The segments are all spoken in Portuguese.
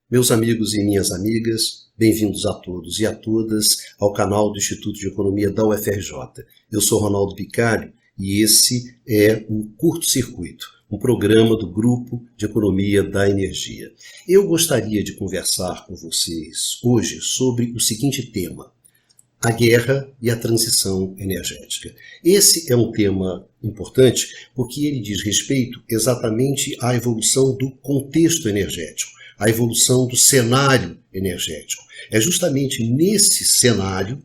Meus amigos e minhas amigas, bem-vindos a todos e a todas ao canal do Instituto de Economia da UFRJ. Eu sou Ronaldo Bicário e esse é o Curto Circuito, um programa do Grupo de Economia da Energia. Eu gostaria de conversar com vocês hoje sobre o seguinte tema: a guerra e a transição energética. Esse é um tema importante porque ele diz respeito exatamente à evolução do contexto energético, a evolução do cenário energético. É justamente nesse cenário,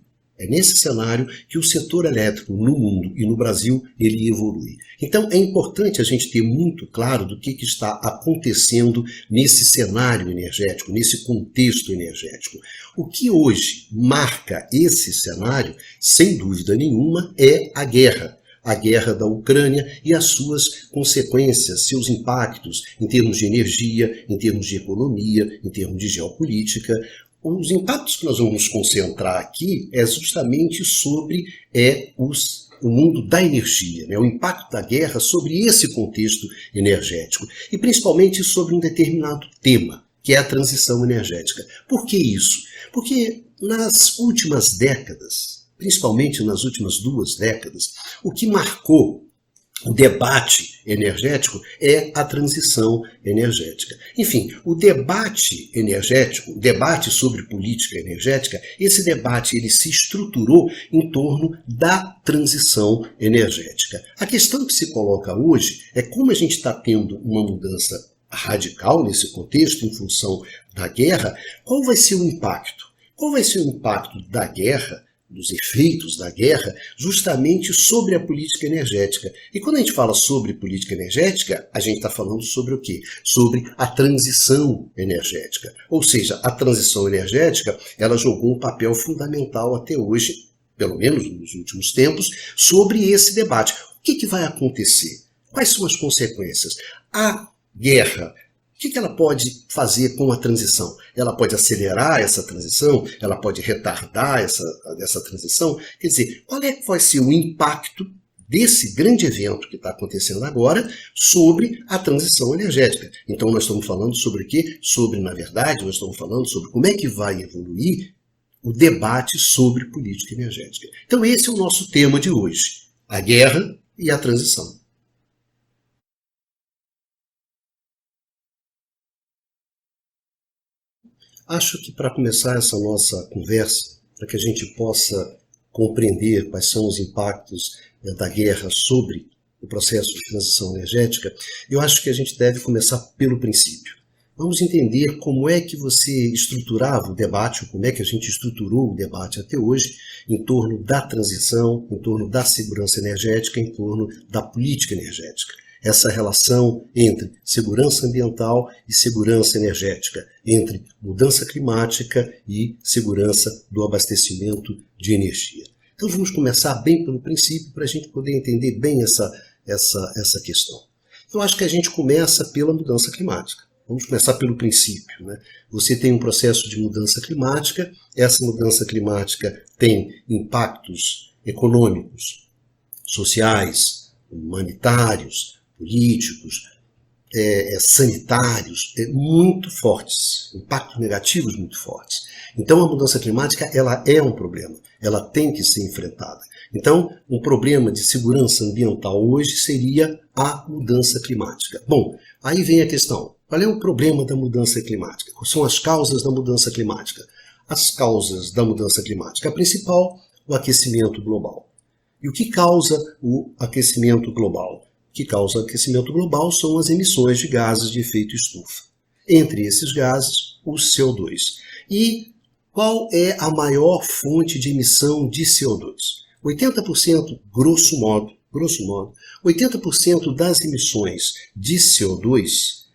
que o setor elétrico no mundo e no Brasil ele evolui. Então é importante a gente ter muito claro do que está acontecendo nesse cenário energético, nesse contexto energético. O que hoje marca esse cenário, sem dúvida nenhuma, é a guerra da Ucrânia e as suas consequências, seus impactos em termos de energia, em termos de economia, em termos de geopolítica. Os impactos que nós vamos nos concentrar aqui é justamente sobre o mundo da energia, o impacto da guerra sobre esse contexto energético e principalmente sobre um determinado tema, que é a transição energética. Por que isso? Porque nas últimas décadas, principalmente nas últimas 2 décadas, o que marcou o debate energético é a transição energética. Enfim, o debate energético, o debate sobre política energética, esse debate ele se estruturou em torno da transição energética. A questão que se coloca hoje é como a gente está tendo uma mudança radical nesse contexto em função da guerra, qual vai ser o impacto? Qual vai ser o impacto da guerra, dos efeitos da guerra, justamente sobre a política energética. E quando a gente fala sobre política energética, a gente está falando sobre o quê? Sobre a transição energética. Ou seja, a transição energética, ela jogou um papel fundamental até hoje, pelo menos nos últimos tempos, sobre esse debate. O que vai acontecer? Quais são as consequências? A guerra, o que ela pode fazer com a transição? Ela pode acelerar essa transição? Ela pode retardar essa transição? Quer dizer, qual é que vai ser o impacto desse grande evento que está acontecendo agora sobre a transição energética? Então nós estamos falando sobre o quê? Na verdade, nós estamos falando sobre como é que vai evoluir o debate sobre política energética. Então esse é o nosso tema de hoje: a guerra e a transição. Acho que para começar essa nossa conversa, para que a gente possa compreender quais são os impactos da guerra sobre o processo de transição energética, eu acho que a gente deve começar pelo princípio. Vamos entender como é que você estruturava o debate, ou como é que a gente estruturou o debate até hoje, em torno da transição, em torno da segurança energética, em torno da política energética. Essa relação entre segurança ambiental e segurança energética, entre mudança climática e segurança do abastecimento de energia. Então vamos começar bem pelo princípio para a gente poder entender bem essa questão. Eu acho que a gente começa pela mudança climática. Vamos começar pelo princípio, né? Você tem um processo de mudança climática, essa mudança climática tem impactos econômicos, sociais, humanitários, políticos, sanitários, muito fortes, impactos negativos muito fortes. Então a mudança climática ela é um problema, ela tem que ser enfrentada. Então um problema de segurança ambiental hoje seria a mudança climática. Bom, aí vem a questão, qual é o problema da mudança climática? Quais são as causas da mudança climática? As causas da mudança climática, a principal, o aquecimento global. E o que causa o aquecimento global? O que causa aquecimento global são as emissões de gases de efeito estufa. Entre esses gases, o CO2. E qual é a maior fonte de emissão de CO2? 80%, grosso modo, 80% das emissões de CO2,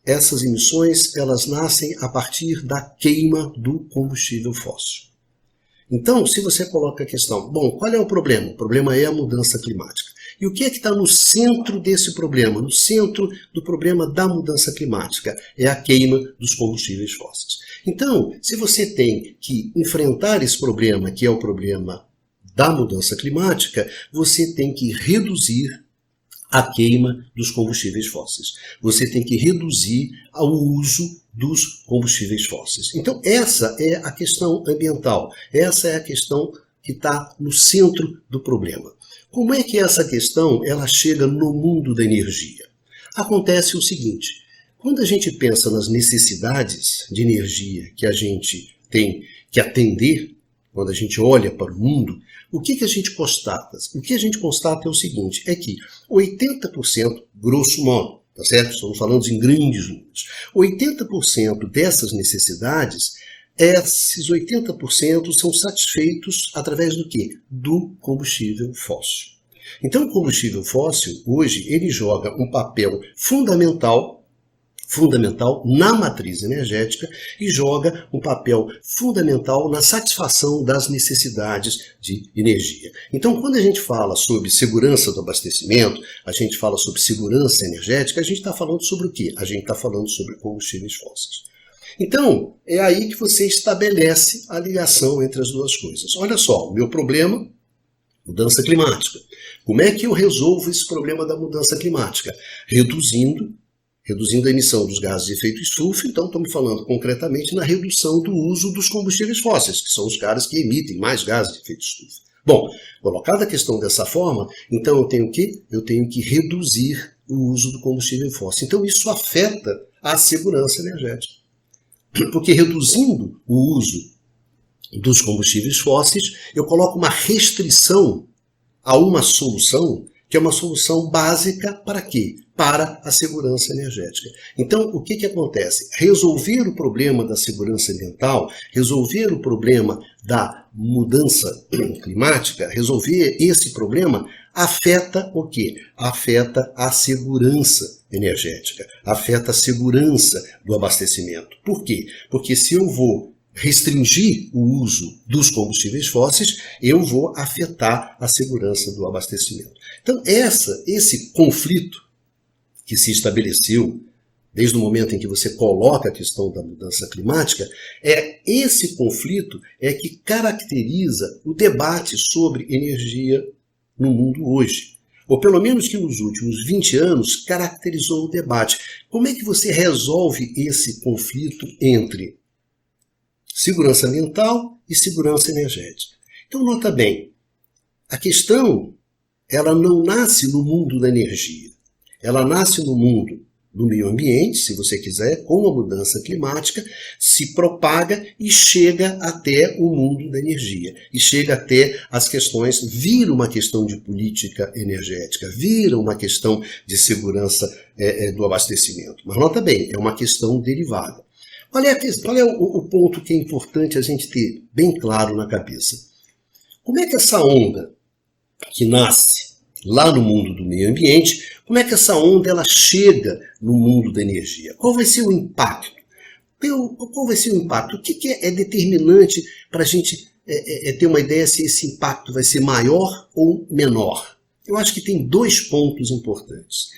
essas emissões elas nascem a partir da queima do combustível fóssil. Então, se você coloca a questão, bom, qual é o problema? O problema é a mudança climática. E o que é que está no centro desse problema? No centro do problema da mudança climática é a queima dos combustíveis fósseis. Então, se você tem que enfrentar esse problema, que é o problema da mudança climática, você tem que reduzir a queima dos combustíveis fósseis. Você tem que reduzir o uso dos combustíveis fósseis. Então, essa é a questão ambiental. Essa é a questão que está no centro do problema. Como é que essa questão ela chega no mundo da energia? Acontece o seguinte, quando a gente pensa nas necessidades de energia que a gente tem que atender, quando a gente olha para o mundo, o que a gente constata? O que a gente constata é o seguinte, é que 80%, grosso modo, tá certo? Estamos falando em grandes números, 80% dessas necessidades, esses 80% são satisfeitos através do quê? Do combustível fóssil. Então o combustível fóssil, hoje, ele joga um papel fundamental na matriz energética e joga um papel fundamental na satisfação das necessidades de energia. Então, quando a gente fala sobre segurança do abastecimento, a gente fala sobre segurança energética, a gente está falando sobre o quê? A gente está falando sobre combustíveis fósseis. Então, é aí que você estabelece a ligação entre as duas coisas. Olha só, o meu problema, mudança climática. Como é que eu resolvo esse problema da mudança climática? Reduzindo a emissão dos gases de efeito estufa, então estamos falando concretamente na redução do uso dos combustíveis fósseis, que são os caras que emitem mais gases de efeito estufa. Bom, colocada a questão dessa forma, então eu tenho o quê? Eu tenho que reduzir o uso do combustível fóssil. Então isso afeta a segurança energética. Porque reduzindo o uso dos combustíveis fósseis, eu coloco uma restrição a uma solução que é uma solução básica para quê? Para a segurança energética. Então, o que acontece? Resolver o problema da segurança ambiental, resolver o problema da mudança climática, resolver esse problema afeta o quê? Afeta a segurança energética, afeta a segurança do abastecimento. Por quê? Porque se eu vou restringir o uso dos combustíveis fósseis, eu vou afetar a segurança do abastecimento. Então, esse conflito que se estabeleceu desde o momento em que você coloca a questão da mudança climática, esse conflito que caracteriza o debate sobre energia no mundo hoje. Ou pelo menos que nos últimos 20 anos caracterizou o debate. Como é que você resolve esse conflito entre segurança ambiental e segurança energética? Então, nota bem, a questão ela não nasce no mundo da energia. Ela nasce no mundo do meio ambiente, se você quiser, com a mudança climática, se propaga e chega até o mundo da energia. E chega até as questões, vira uma questão de política energética, vira uma questão de segurança do abastecimento. Mas nota bem, é uma questão derivada. Qual é o ponto que é importante a gente ter bem claro na cabeça? Como é que essa onda que nasce lá no mundo do meio ambiente, como é que essa onda ela chega no mundo da energia? Qual vai ser o impacto? Qual vai ser o impacto? O que é determinante para a gente ter uma ideia se esse impacto vai ser maior ou menor? Eu acho que tem dois pontos importantes.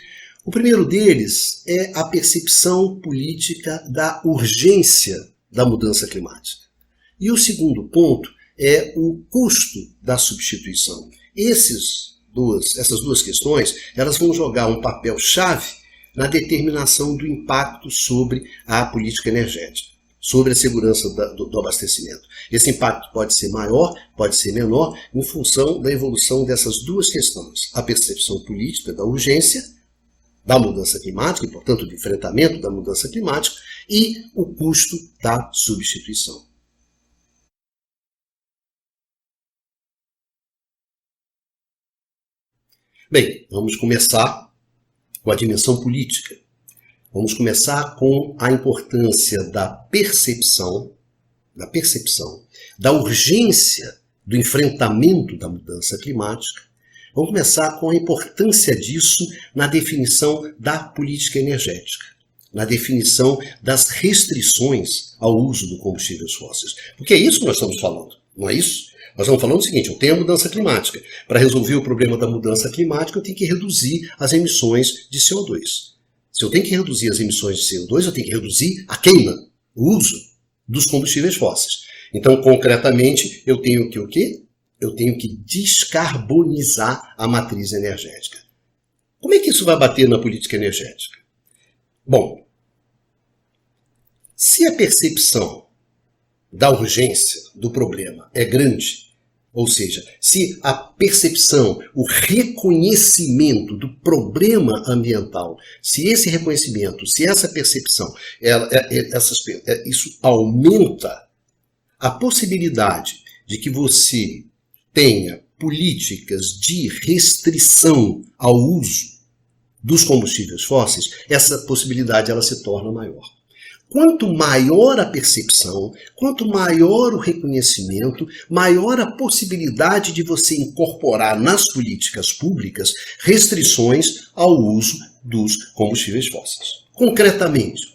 O primeiro deles é a percepção política da urgência da mudança climática. E o segundo ponto é o custo da substituição. Essas duas questões, elas vão jogar um papel-chave na determinação do impacto sobre a política energética, sobre a segurança do abastecimento. Esse impacto pode ser maior, pode ser menor, em função da evolução dessas duas questões. A percepção política da urgência da mudança climática, e, portanto, do enfrentamento da mudança climática, e o custo da substituição. Bem, vamos começar com a dimensão política. Vamos começar com a importância da percepção, da urgência do enfrentamento da mudança climática. Vamos começar com a importância disso na definição da política energética, na definição das restrições ao uso de combustíveis fósseis. Porque é isso que nós estamos falando, não é isso? Nós estamos falando o seguinte, eu tenho a mudança climática. Para resolver o problema da mudança climática, eu tenho que reduzir as emissões de CO2. Se eu tenho que reduzir as emissões de CO2, eu tenho que reduzir a queima, o uso dos combustíveis fósseis. Então, concretamente, eu tenho que o quê? Eu tenho que descarbonizar a matriz energética. Como é que isso vai bater na política energética? Bom, se a percepção da urgência do problema é grande, ou seja, se a percepção, o reconhecimento do problema ambiental, se esse reconhecimento, se essa percepção, isso aumenta a possibilidade de que você tenha políticas de restrição ao uso dos combustíveis fósseis, essa possibilidade ela se torna maior. Quanto maior a percepção, quanto maior o reconhecimento, maior a possibilidade de você incorporar nas políticas públicas restrições ao uso dos combustíveis fósseis. Concretamente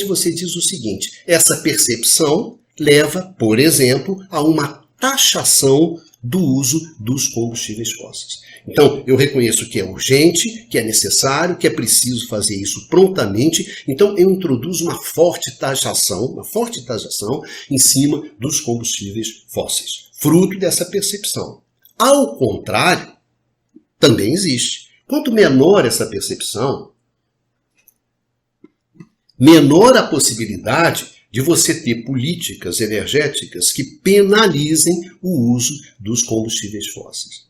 você diz o seguinte: essa percepção leva, por exemplo, a uma taxação do uso dos combustíveis fósseis. Então, eu reconheço que é urgente, que é necessário, que é preciso fazer isso prontamente, então eu introduzo uma forte taxação em cima dos combustíveis fósseis, fruto dessa percepção. Ao contrário, também existe. Quanto menor essa percepção, menor a possibilidade de você ter políticas energéticas que penalizem o uso dos combustíveis fósseis.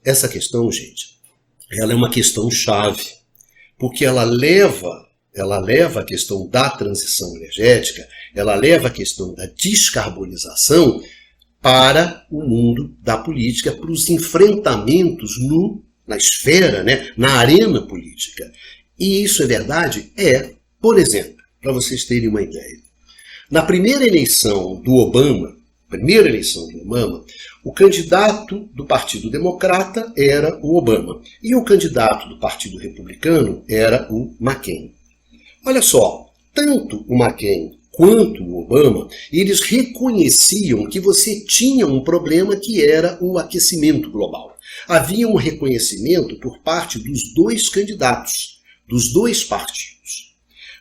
Essa questão, gente, ela é uma questão chave, porque ela leva a questão da transição energética, ela leva a questão da descarbonização para o mundo da política, para os enfrentamentos na esfera, na arena política. E isso é verdade? Por exemplo, para vocês terem uma ideia. Na primeira eleição do Obama, o candidato do Partido Democrata era o Obama e o candidato do Partido Republicano era o McCain. Olha só, tanto o McCain quanto o Obama, eles reconheciam que você tinha um problema que era o aquecimento global. Havia um reconhecimento por parte dos dois candidatos, dos dois partidos.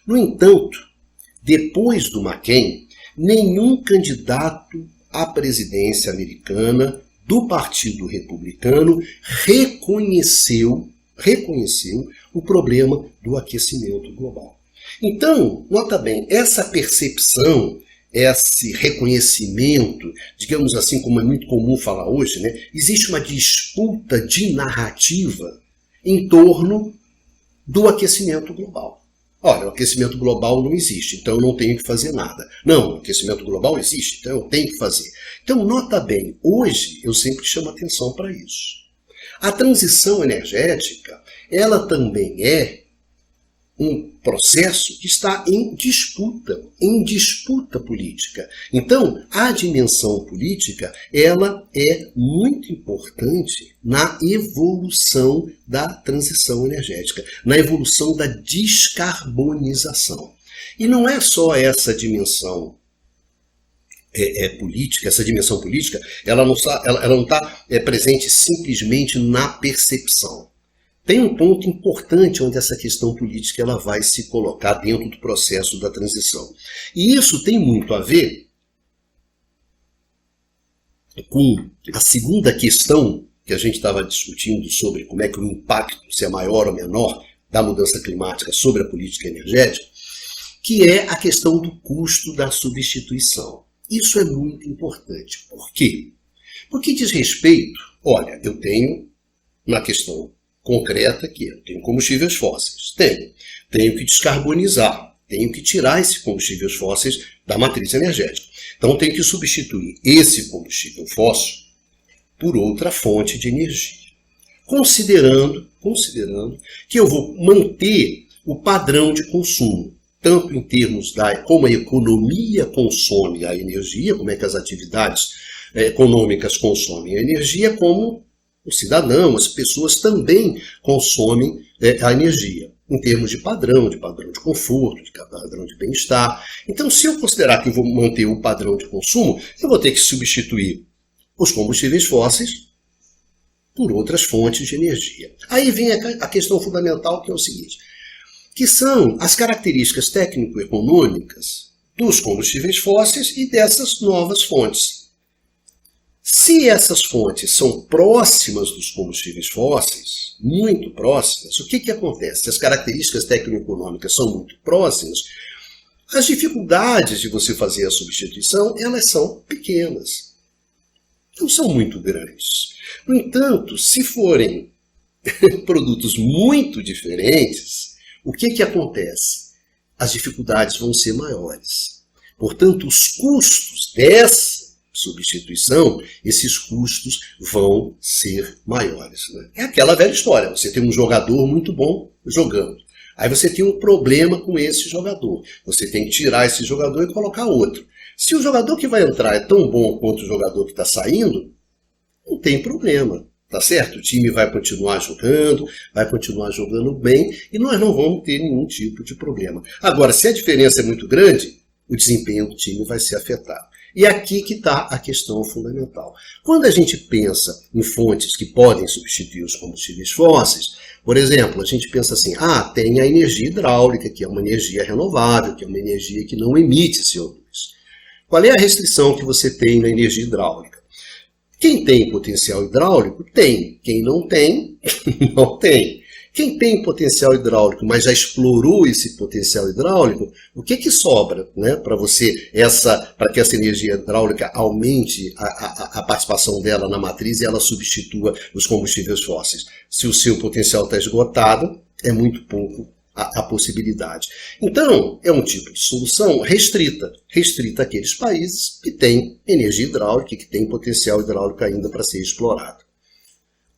No entanto, depois do McCain, nenhum candidato à presidência americana do Partido Republicano reconheceu o problema do aquecimento global. Então, nota bem, essa percepção, esse reconhecimento, digamos assim, como é muito comum falar hoje, existe uma disputa de narrativa em torno do aquecimento global. Olha, o aquecimento global não existe, então eu não tenho que fazer nada. Não, o aquecimento global existe, então eu tenho que fazer. Então, nota bem, hoje eu sempre chamo atenção para isso. A transição energética, ela também é um processo que está em disputa política. Então, a dimensão política, ela é muito importante na evolução da transição energética, na evolução da descarbonização. E não é só essa dimensão política, essa dimensão política, ela não está presente simplesmente na percepção. Tem um ponto importante onde essa questão política ela vai se colocar dentro do processo da transição. E isso tem muito a ver com a segunda questão que a gente estava discutindo sobre como é que o impacto, se é maior ou menor, da mudança climática sobre a política energética, que é a questão do custo da substituição. Isso é muito importante. Por quê? Porque diz respeito, olha, eu tenho uma questão concreta que eu tenho combustíveis fósseis. Tenho que descarbonizar, tenho que tirar esses combustíveis fósseis da matriz energética. Então tenho que substituir esse combustível fóssil por outra fonte de energia. Considerando que eu vou manter o padrão de consumo, tanto em termos como a economia consome a energia, como é que as atividades econômicas consomem a energia, como o cidadão, as pessoas também consomem a energia, em termos de padrão de conforto, de padrão de bem-estar. Então, se eu considerar que eu vou manter o padrão de consumo, eu vou ter que substituir os combustíveis fósseis por outras fontes de energia. Aí vem a questão fundamental, que é o seguinte, que são as características técnico-econômicas dos combustíveis fósseis e dessas novas fontes. Se essas fontes são próximas dos combustíveis fósseis, muito próximas, o que acontece? Se as características tecno-econômicas são muito próximas, as dificuldades de você fazer a substituição, elas são pequenas. Não são muito grandes. No entanto, se forem produtos muito diferentes, o que acontece? As dificuldades vão ser maiores. Portanto, os custos dessa substituição, esses custos vão ser maiores. Né? É aquela velha história, você tem um jogador muito bom jogando. Aí você tem um problema com esse jogador. Você tem que tirar esse jogador e colocar outro. Se o jogador que vai entrar é tão bom quanto o jogador que está saindo, não tem problema. Tá certo? O time vai continuar jogando bem e nós não vamos ter nenhum tipo de problema. Agora, se a diferença é muito grande, o desempenho do time vai ser afetado. E aqui que está a questão fundamental. Quando a gente pensa em fontes que podem substituir os combustíveis fósseis, por exemplo, a gente pensa assim, tem a energia hidráulica, que é uma energia renovável, que é uma energia que não emite CO2. Qual é a restrição que você tem na energia hidráulica? Quem tem potencial hidráulico, tem. Quem não tem, não tem. Quem tem potencial hidráulico, mas já explorou esse potencial hidráulico, o que sobra, né, para que essa energia hidráulica aumente a participação dela na matriz e ela substitua os combustíveis fósseis? Se o seu potencial está esgotado, é muito pouco a possibilidade. Então, é um tipo de solução restrita àqueles países que têm energia hidráulica e que têm potencial hidráulico ainda para ser explorado.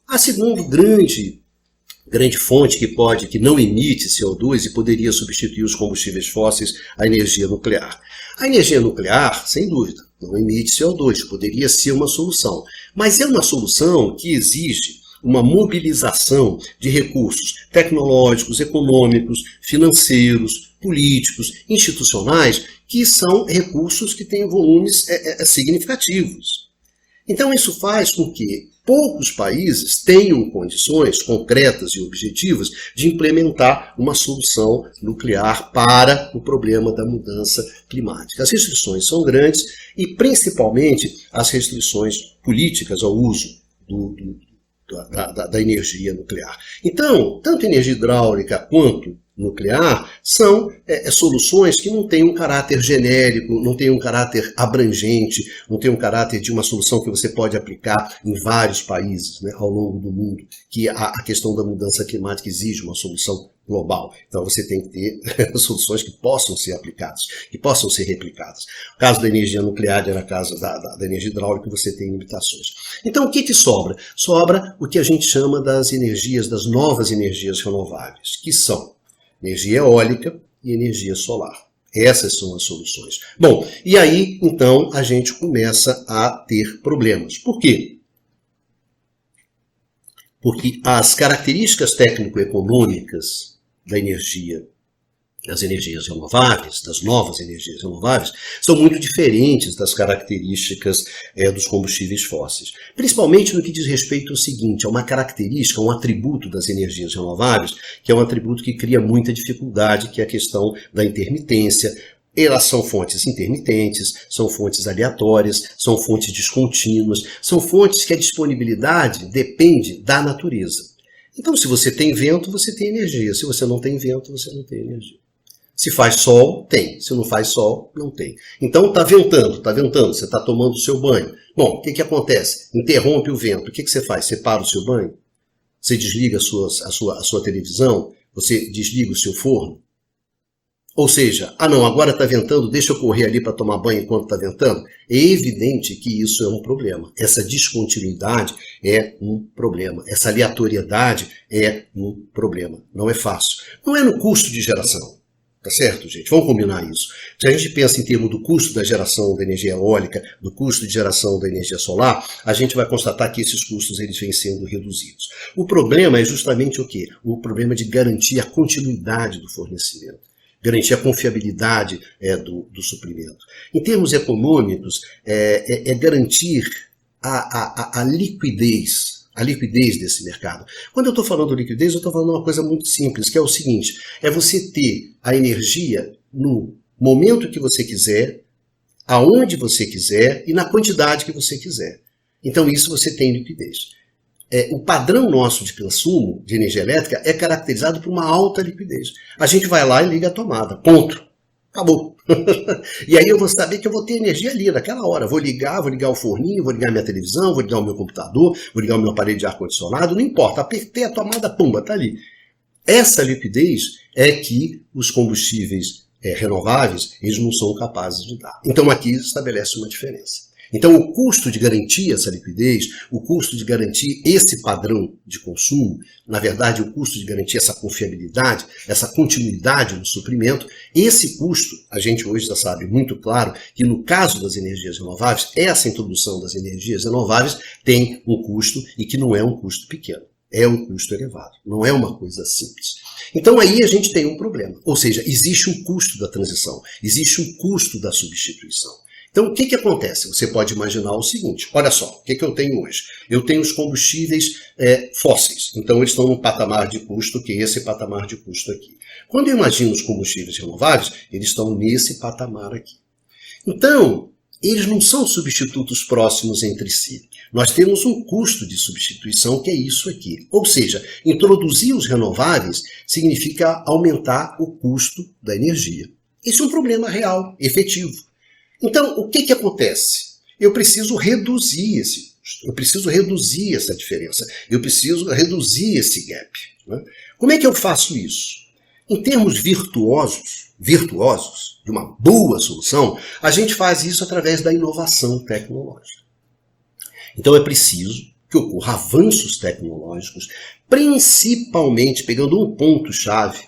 A segunda grande fonte que não emite CO2 e poderia substituir os combustíveis fósseis, a energia nuclear. A energia nuclear, sem dúvida, não emite CO2, poderia ser uma solução, mas é uma solução que exige uma mobilização de recursos tecnológicos, econômicos, financeiros, políticos, institucionais, que são recursos que têm volumes significativos. Então isso faz com que poucos países tenham condições concretas e objetivas de implementar uma solução nuclear para o problema da mudança climática. As restrições são grandes e principalmente as restrições políticas ao uso da energia nuclear. Então, tanto energia hidráulica quanto nuclear são soluções que não têm um caráter genérico, não têm um caráter abrangente, não têm um caráter de uma solução que você pode aplicar em vários países, né, ao longo do mundo, que a questão da mudança climática exige uma solução global. Então você tem que ter soluções que possam ser aplicadas, que possam ser replicadas. No caso da energia nuclear, no caso da energia hidráulica, você tem limitações. Então o que sobra? Sobra o que a gente chama das novas energias renováveis, que são energia eólica e energia solar. Essas são as soluções. Bom, e aí, então, a gente começa a ter problemas. Por quê? Porque as características técnico-econômicas da energia, das energias renováveis, das novas energias renováveis, são muito diferentes das características dos combustíveis fósseis. Principalmente no que diz respeito ao seguinte, a uma característica, um atributo das energias renováveis, que é um atributo que cria muita dificuldade, que é a questão da intermitência. Elas são fontes intermitentes, são fontes aleatórias, são fontes descontínuas, são fontes que a disponibilidade depende da natureza. Então, se você tem vento, você tem energia. Se você não tem vento, você não tem energia. Se faz sol, tem. Se não faz sol, não tem. Então, está ventando, você está tomando o seu banho. Bom, o que acontece? Interrompe o vento. O que você faz? Você para o seu banho? Você desliga a sua televisão? Você desliga o seu forno? Ou seja, agora está ventando, deixa eu correr ali para tomar banho enquanto está ventando. É evidente que isso é um problema. Essa descontinuidade é um problema. Essa aleatoriedade é um problema. Não é fácil. Não é no custo de geração. Tá certo, gente? Vamos combinar isso. Se a gente pensa em termos do custo da geração da energia eólica, do custo de geração da energia solar, a gente vai constatar que esses custos eles vêm sendo reduzidos. O problema é justamente o quê? O problema de garantir a continuidade do fornecimento. Garantir a confiabilidade do suprimento. Em termos econômicos, é garantir a liquidez desse mercado. Quando eu estou falando liquidez, eu estou falando uma coisa muito simples, que é o seguinte, é você ter a energia no momento que você quiser, aonde você quiser e na quantidade que você quiser. Então isso você tem liquidez. O padrão nosso de consumo de energia elétrica é caracterizado por uma alta liquidez. A gente vai lá e liga a tomada, ponto. Acabou. E aí eu vou saber que eu vou ter energia ali naquela hora. Vou ligar o forninho, vou ligar minha televisão, vou ligar o meu computador, vou ligar o meu aparelho de ar-condicionado, não importa. Apertei a tomada, pumba, tá ali. Essa liquidez é que os combustíveis renováveis, eles não são capazes de dar. Então aqui estabelece uma diferença. Então o custo de garantir essa liquidez, o custo de garantir esse padrão de consumo, na verdade o custo de garantir essa confiabilidade, essa continuidade no suprimento, esse custo, a gente hoje já sabe muito claro que no caso das energias renováveis, essa introdução das energias renováveis tem um custo e que não é um custo pequeno. É um custo elevado, não é uma coisa simples. Então aí a gente tem um problema, ou seja, existe um custo da transição, existe um custo da substituição. Então o que acontece? Você pode imaginar o seguinte, olha só, o que eu tenho hoje? Eu tenho os combustíveis fósseis, então eles estão num patamar de custo que é esse patamar de custo aqui. Quando eu imagino os combustíveis renováveis, eles estão nesse patamar aqui. Então, eles não são substitutos próximos entre si. Nós temos um custo de substituição que é isso aqui. Ou seja, introduzir os renováveis significa aumentar o custo da energia. Esse é um problema real, efetivo. Então, o que acontece? Eu preciso reduzir esse custo, eu preciso reduzir essa diferença, eu preciso reduzir esse gap. Né? Como é que eu faço isso? Em termos virtuosos, de uma boa solução, a gente faz isso através da inovação tecnológica. Então é preciso que ocorra avanços tecnológicos, principalmente pegando um ponto-chave,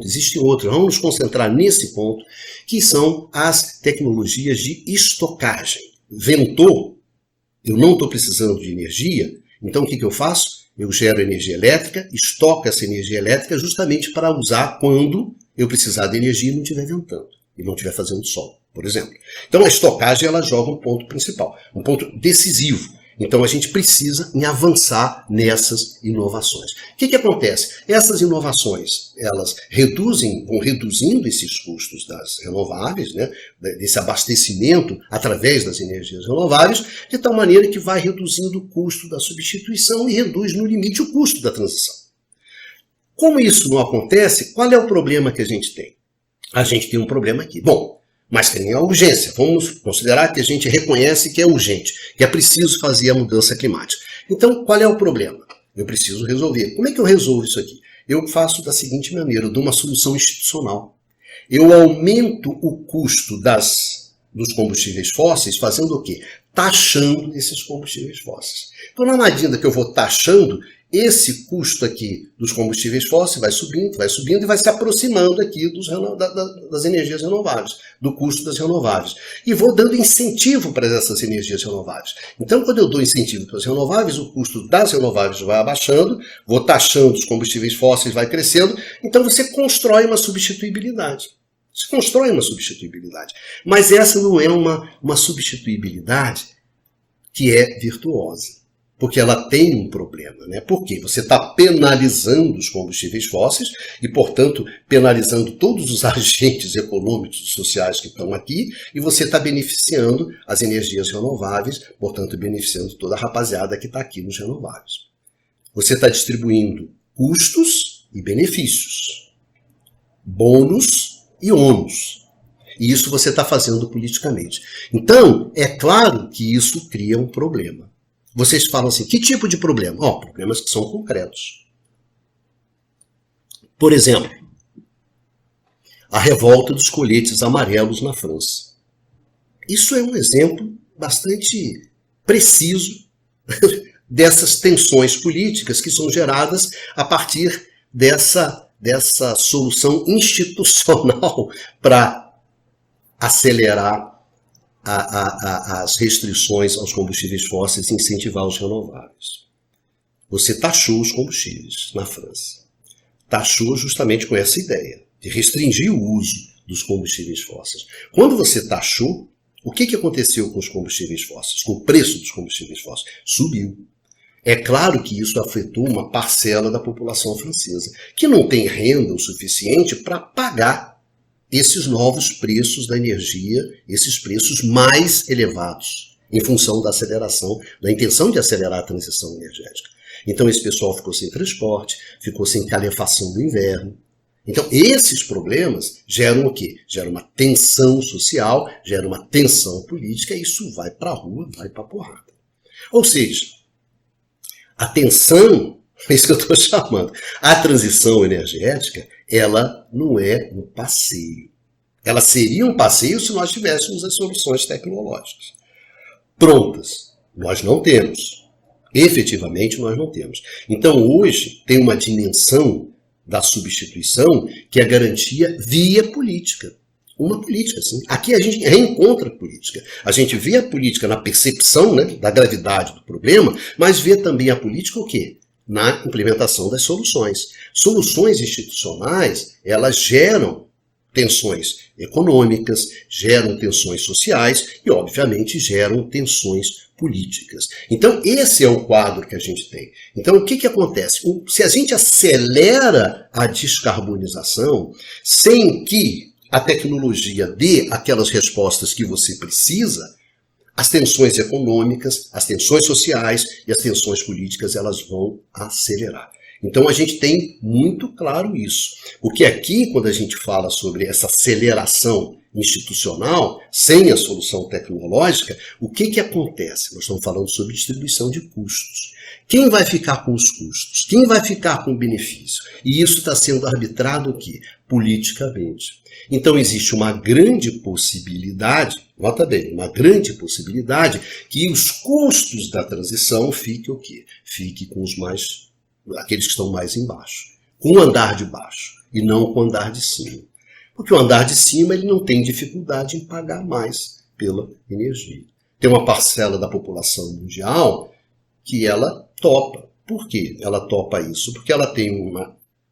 existe outro, vamos nos concentrar nesse ponto, que são as tecnologias de estocagem. Ventou, eu não estou precisando de energia, então o que eu faço? Eu gero energia elétrica, estoco essa energia elétrica justamente para usar quando eu precisar de energia e não estiver ventando, e não estiver fazendo sol, por exemplo. Então a estocagem ela joga um ponto principal, um ponto decisivo. Então a gente precisa em avançar nessas inovações. O que acontece? Essas inovações, elas vão reduzindo esses custos das renováveis, né, desse abastecimento através das energias renováveis, de tal maneira que vai reduzindo o custo da substituição e reduz no limite o custo da transição. Como isso não acontece, qual é o problema que a gente tem? A gente tem um problema aqui. Bom, mas tem a urgência. Vamos considerar que a gente reconhece que é urgente, que é preciso fazer a mudança climática. Então, qual é o problema? Eu preciso resolver. Como é que eu resolvo isso aqui? Eu faço da seguinte maneira, eu dou uma solução institucional. Eu aumento o custo dos combustíveis fósseis fazendo o quê? Taxando esses combustíveis fósseis. Então, na medida que eu vou taxando, esse custo aqui dos combustíveis fósseis vai subindo e vai se aproximando aqui das energias renováveis, do custo das renováveis. E vou dando incentivo para essas energias renováveis. Então, quando eu dou incentivo para as renováveis, o custo das renováveis vai abaixando, vou taxando os combustíveis fósseis, vai crescendo, então você constrói uma substituibilidade. Você constrói uma substituibilidade. Mas essa não é uma substituibilidade que é virtuosa. Porque ela tem um problema, né? Por quê? Você está penalizando os combustíveis fósseis e, portanto, penalizando todos os agentes econômicos e sociais que estão aqui e você está beneficiando as energias renováveis, portanto, beneficiando toda a rapaziada que está aqui nos renováveis. Você está distribuindo custos e benefícios, bônus e ônus. E isso você está fazendo politicamente. Então, é claro que isso cria um problema. Vocês falam assim, que tipo de problema? Problemas que são concretos. Por exemplo, a revolta dos coletes amarelos na França. Isso é um exemplo bastante preciso dessas tensões políticas que são geradas a partir dessa solução institucional para acelerar as restrições aos combustíveis fósseis e incentivar os renováveis. Você taxou os combustíveis na França. Taxou justamente com essa ideia de restringir o uso dos combustíveis fósseis. Quando você taxou, o que aconteceu com os combustíveis fósseis? Com o preço dos combustíveis fósseis? Subiu. É claro que isso afetou uma parcela da população francesa, que não tem renda o suficiente para pagar esses novos preços da energia, esses preços mais elevados em função da aceleração, da intenção de acelerar a transição energética. Então esse pessoal ficou sem transporte, ficou sem calefação do inverno. Então esses problemas geram o quê? Geram uma tensão social, geram uma tensão política, e isso vai para a rua, vai para a porrada. Ou seja, a tensão, é isso que eu estou chamando, a transição energética, ela não é um passeio. Ela seria um passeio se nós tivéssemos as soluções tecnológicas prontas. Nós não temos. Efetivamente, nós não temos. Então, hoje, tem uma dimensão da substituição que é a garantia via política. Uma política, sim. Aqui a gente reencontra a política. A gente vê a política na percepção, né, da gravidade do problema, mas vê também a política o quê? Na implementação das soluções. Soluções institucionais, elas geram tensões econômicas, geram tensões sociais e, obviamente, geram tensões políticas. Então, esse é o quadro que a gente tem. Então, o que acontece? Se a gente acelera a descarbonização sem que a tecnologia dê aquelas respostas que você precisa, as tensões econômicas, as tensões sociais e as tensões políticas, elas vão acelerar. Então a gente tem muito claro isso. Porque aqui, quando a gente fala sobre essa aceleração institucional, sem a solução tecnológica, o que acontece? Nós estamos falando sobre distribuição de custos. Quem vai ficar com os custos? Quem vai ficar com o benefício? E isso está sendo arbitrado aqui, politicamente. Então existe uma grande possibilidade, nota bem, uma grande possibilidade que os custos da transição fiquem o quê? Fiquem com aqueles que estão mais embaixo, com o andar de baixo e não com o andar de cima. Porque o andar de cima ele não tem dificuldade em pagar mais pela energia. Tem uma parcela da população mundial que ela topa. Por quê? Ela topa isso? Porque ela tem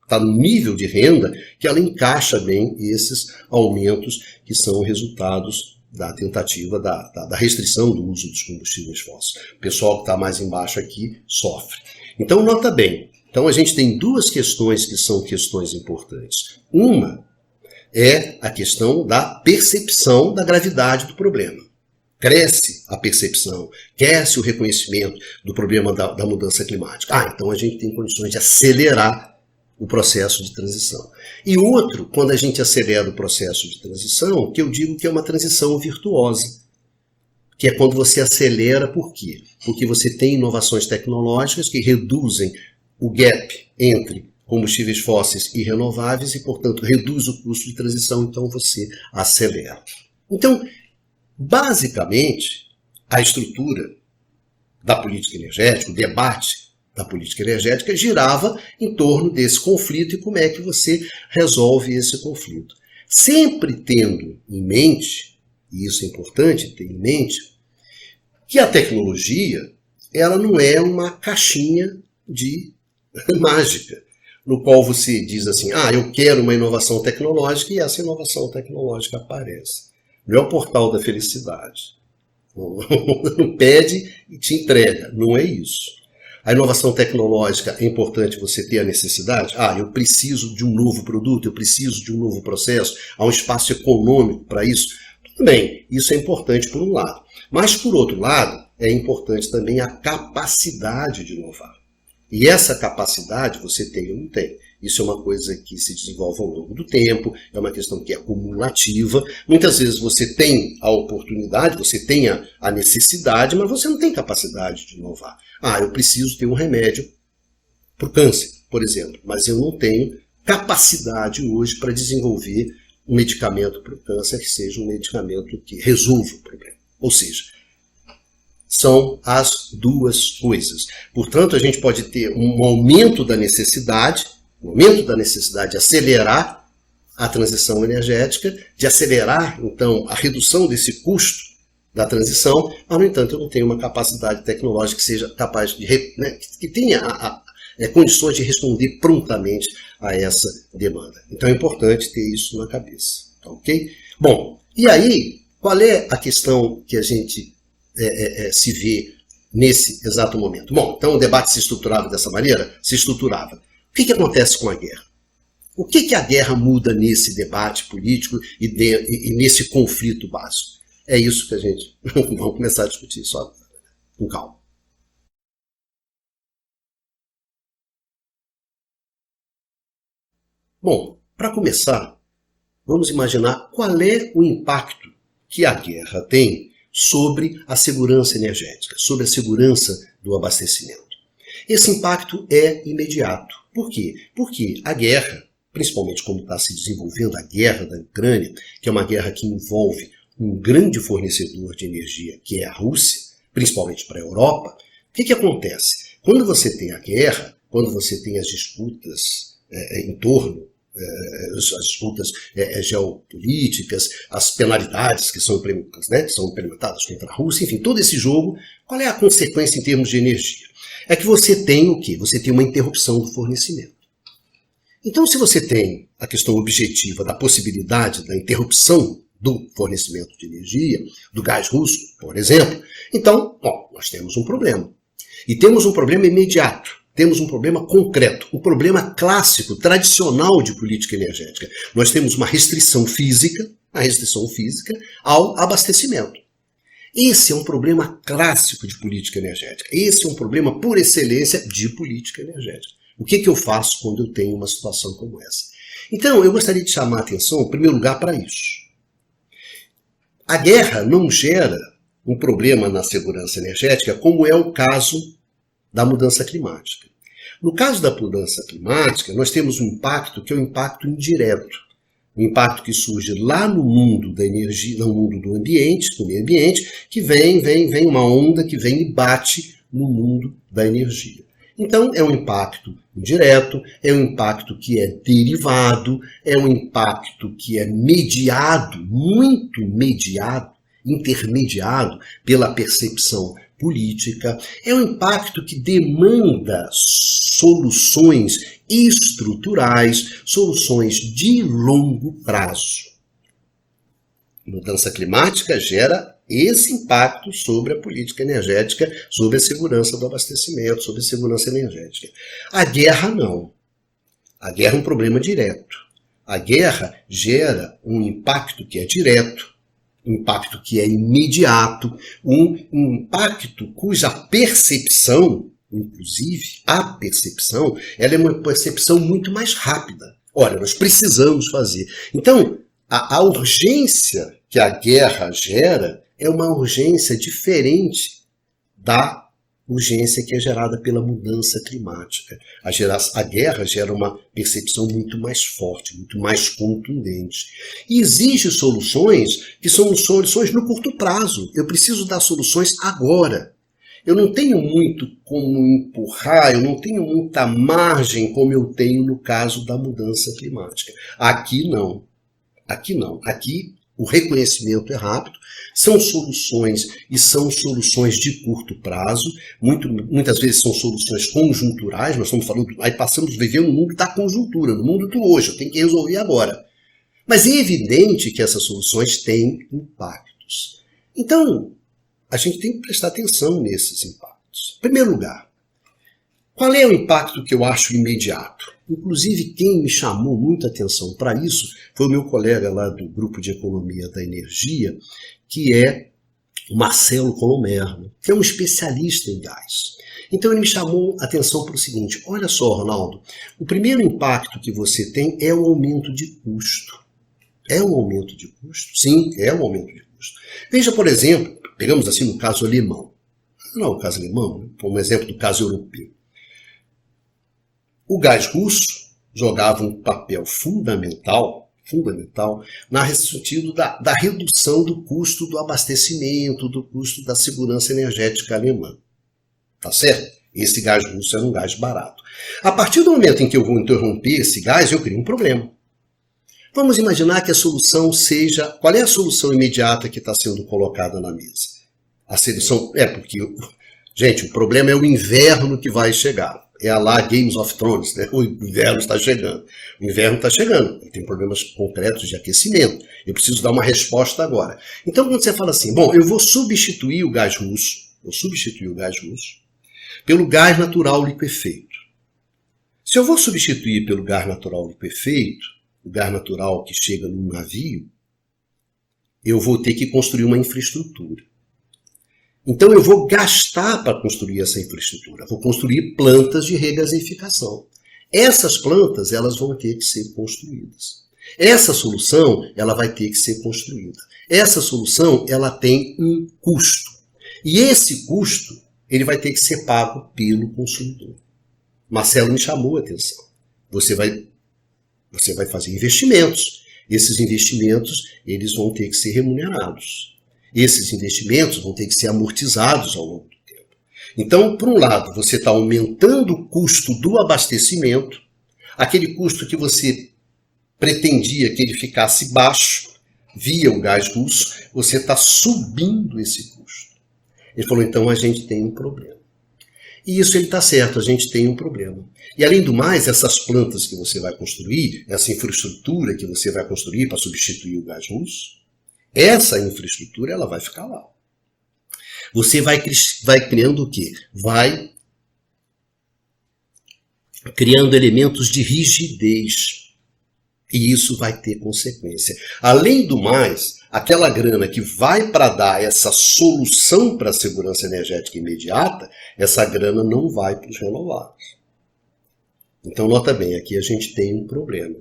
está no nível de renda que ela encaixa bem esses aumentos que são resultados da tentativa da restrição do uso dos combustíveis fósseis. O pessoal que está mais embaixo aqui sofre. Então, nota bem. Então, a gente tem duas questões que são questões importantes. Uma é a questão da percepção da gravidade do problema. Cresce a percepção, cresce o reconhecimento do problema da mudança climática. Então a gente tem condições de acelerar o processo de transição. E outro, quando a gente acelera o processo de transição, que eu digo que é uma transição virtuosa. Que é quando você acelera, por quê? Porque você tem inovações tecnológicas que reduzem o gap entre combustíveis fósseis e renováveis e, portanto, reduz o custo de transição, então você acelera. Então, basicamente, a estrutura da política energética, o debate da política energética girava em torno desse conflito e como é que você resolve esse conflito. Sempre tendo em mente, e isso é importante ter em mente, que a tecnologia ela não é uma caixinha de mágica, no qual você diz assim, eu quero uma inovação tecnológica e essa inovação tecnológica aparece. Não é o portal da felicidade. Não pede e te entrega. Não é isso. A inovação tecnológica é importante você ter a necessidade. Eu preciso de um novo produto, eu preciso de um novo processo, há um espaço econômico para isso. Tudo bem, isso é importante por um lado. Mas, por outro lado, é importante também a capacidade de inovar. E essa capacidade você tem ou não tem. Isso é uma coisa que se desenvolve ao longo do tempo, é uma questão que é acumulativa. Muitas vezes você tem a oportunidade, você tem a necessidade, mas você não tem capacidade de inovar. Eu preciso ter um remédio para o câncer, por exemplo, mas eu não tenho capacidade hoje para desenvolver um medicamento para o câncer que seja um medicamento que resolva o problema. Ou seja, são as duas coisas. Portanto, a gente pode ter um aumento da necessidade de acelerar a transição energética, de acelerar, então, a redução desse custo da transição, mas, no entanto, eu não tenho uma capacidade tecnológica que seja capaz de, que tenha condições de responder prontamente a essa demanda. Então, é importante ter isso na cabeça. Tá, ok? Bom, e aí, qual é a questão que a gente se vê nesse exato momento? Bom, então o debate se estruturava dessa maneira? Se estruturava. O que acontece com a guerra? O que a guerra muda nesse debate político e nesse conflito básico? É isso que a gente vamos começar a discutir, só com calma. Bom, para começar, vamos imaginar qual é o impacto que a guerra tem sobre a segurança energética, sobre a segurança do abastecimento. Esse impacto é imediato. Por quê? Porque a guerra, principalmente como está se desenvolvendo a guerra da Ucrânia, que é uma guerra que envolve um grande fornecedor de energia, que é a Rússia, principalmente para a Europa, o que acontece? Quando você tem a guerra, quando você tem as disputas em torno, as disputas geopolíticas, as penalidades que são implementadas contra a Rússia, enfim, todo esse jogo, qual é a consequência em termos de energia? É que você tem o quê? Você tem uma interrupção do fornecimento. Então, se você tem a questão objetiva da possibilidade da interrupção do fornecimento de energia, do gás russo, por exemplo, então, nós temos um problema. E temos um problema imediato. Temos um problema concreto, um problema clássico, tradicional de política energética. Nós temos uma restrição física ao abastecimento. Esse é um problema clássico de política energética. Esse é um problema por excelência de política energética. O que eu faço quando eu tenho uma situação como essa? Então, eu gostaria de chamar a atenção, em primeiro lugar, para isso. A guerra não gera um problema na segurança energética, como é o caso da mudança climática. No caso da mudança climática, nós temos um impacto que é um impacto indireto. Um impacto que surge lá no mundo da energia, no mundo do ambiente, do meio ambiente, que vem uma onda que vem e bate no mundo da energia. Então, é um impacto indireto, é um impacto que é derivado, é um impacto que é mediado, muito mediado, intermediado pela percepção política, é um impacto que demanda soluções estruturais, soluções de longo prazo. Mudança climática gera esse impacto sobre a política energética, sobre a segurança do abastecimento, sobre a segurança energética. A guerra não. A guerra é um problema direto. A guerra gera um impacto que é direto, um impacto que é imediato, um impacto cuja percepção, inclusive a percepção, ela é uma percepção muito mais rápida. Olha, nós precisamos fazer. Então, a urgência que a guerra gera é uma urgência diferente da urgência que é gerada pela mudança climática. A guerra gera uma percepção muito mais forte, muito mais contundente. E exige soluções que são soluções no curto prazo. Eu preciso dar soluções agora. Eu não tenho muito como empurrar, eu não tenho muita margem como eu tenho no caso da mudança climática. Aqui não. Aqui não. Aqui o reconhecimento é rápido, são soluções e são soluções de curto prazo, muitas vezes são soluções conjunturais, nós estamos falando, aí passamos a viver no mundo da conjuntura, no mundo do hoje, eu tenho que resolver agora. Mas é evidente que essas soluções têm impactos. Então, a gente tem que prestar atenção nesses impactos. Em primeiro lugar, qual é o impacto que eu acho imediato? Inclusive, quem me chamou muita atenção para isso foi o meu colega lá do Grupo de Economia da Energia, que é o Marcelo Colomerno, que é um especialista em gás. Então ele me chamou a atenção para o seguinte: olha só, Ronaldo, o primeiro impacto que você tem é o aumento de custo. É um aumento de custo? Sim, é um aumento de custo. Veja, por exemplo, pegamos assim no caso alemão. Não, o caso alemão, como exemplo do caso europeu. O gás russo jogava um papel fundamental no sentido da redução do custo do abastecimento, do custo da segurança energética alemã. Tá certo? Esse gás russo era um gás barato. A partir do momento em que eu vou interromper esse gás, eu crio um problema. Vamos imaginar que a solução seja... Qual é a solução imediata que está sendo colocada na mesa? A solução... porque... Gente, o problema é o inverno que vai chegar. É a lá Games of Thrones, né? O inverno está chegando. O inverno está chegando. Tem problemas concretos de aquecimento. Eu preciso dar uma resposta agora. Então, quando você fala assim, bom, eu vou substituir o gás russo, pelo gás natural liquefeito. Se eu vou substituir pelo gás natural liquefeito, o gás natural que chega num navio, eu vou ter que construir uma infraestrutura. Então eu vou gastar para construir essa infraestrutura, vou construir plantas de regasificação. Essas plantas, elas vão ter que ser construídas. Essa solução, ela vai ter que ser construída. Essa solução, ela tem um custo. E esse custo, ele vai ter que ser pago pelo consumidor. Marcelo me chamou a atenção. Você vai fazer investimentos. Esses investimentos, eles vão ter que ser remunerados. Esses investimentos vão ter que ser amortizados ao longo do tempo. Então, por um lado, você está aumentando o custo do abastecimento, aquele custo que você pretendia que ele ficasse baixo via o gás russo, você está subindo esse custo. Ele falou, então a gente tem um problema. E isso ele está certo, a gente tem um problema. E além do mais, essas plantas que você vai construir, essa infraestrutura que você vai construir para substituir o gás russo, essa infraestrutura ela vai ficar lá. Você vai criando o quê? Vai criando elementos de rigidez. E isso vai ter consequência. Além do mais, aquela grana que vai para dar essa solução para a segurança energética imediata, essa grana não vai para os renováveis. Então, nota bem, aqui a gente tem um problema.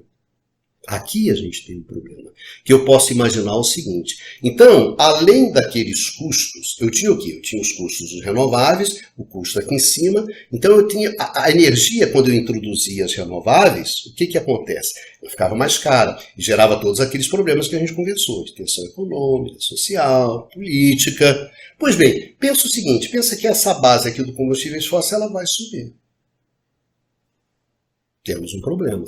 Aqui a gente tem um problema, que eu posso imaginar o seguinte. Então, além daqueles custos, eu tinha o quê? Eu tinha os custos dos renováveis, o custo aqui em cima. Então, eu tinha a energia, quando eu introduzia as renováveis, o que acontece? Ela ficava mais cara e gerava todos aqueles problemas que a gente conversou, de tensão econômica, social, política. Pois bem, pensa o seguinte, pensa que essa base aqui do combustíveis fósseis, ela vai subir. Temos um problema.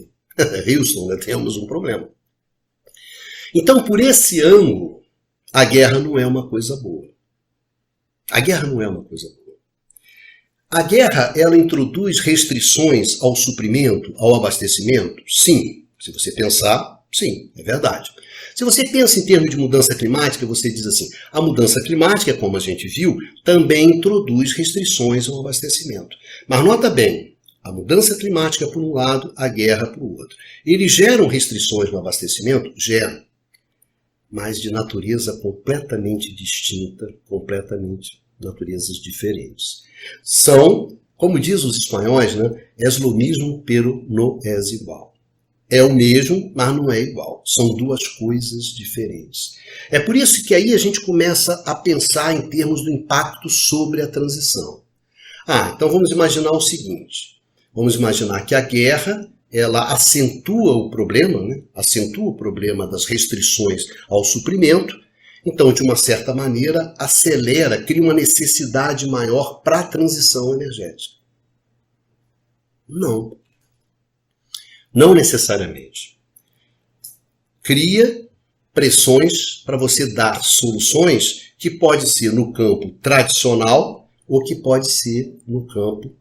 Houston, né? Temos um problema. Então, por esse ângulo, a guerra não é uma coisa boa. A guerra não é uma coisa boa. A guerra, ela introduz restrições ao suprimento, ao abastecimento? Sim. Se você pensar, sim, é verdade. Se você pensa em termos de mudança climática, você diz assim, a mudança climática, como a gente viu, também introduz restrições ao abastecimento. Mas nota bem, a mudança climática por um lado, a guerra por outro. Eles geram restrições no abastecimento? Geram. Mas de natureza completamente distinta, completamente naturezas diferentes. São, como diz os espanhóis, né? Es lo mismo, pero no es igual. É o mesmo, mas não é igual. São duas coisas diferentes. É por isso que aí a gente começa a pensar em termos do impacto sobre a transição. Então vamos imaginar o seguinte. Vamos imaginar que a guerra, ela acentua o problema, né? Acentua o problema das restrições ao suprimento. Então, de uma certa maneira, acelera, cria uma necessidade maior para a transição energética. Não. Não necessariamente. Cria pressões para você dar soluções que pode ser no campo tradicional ou que pode ser no campo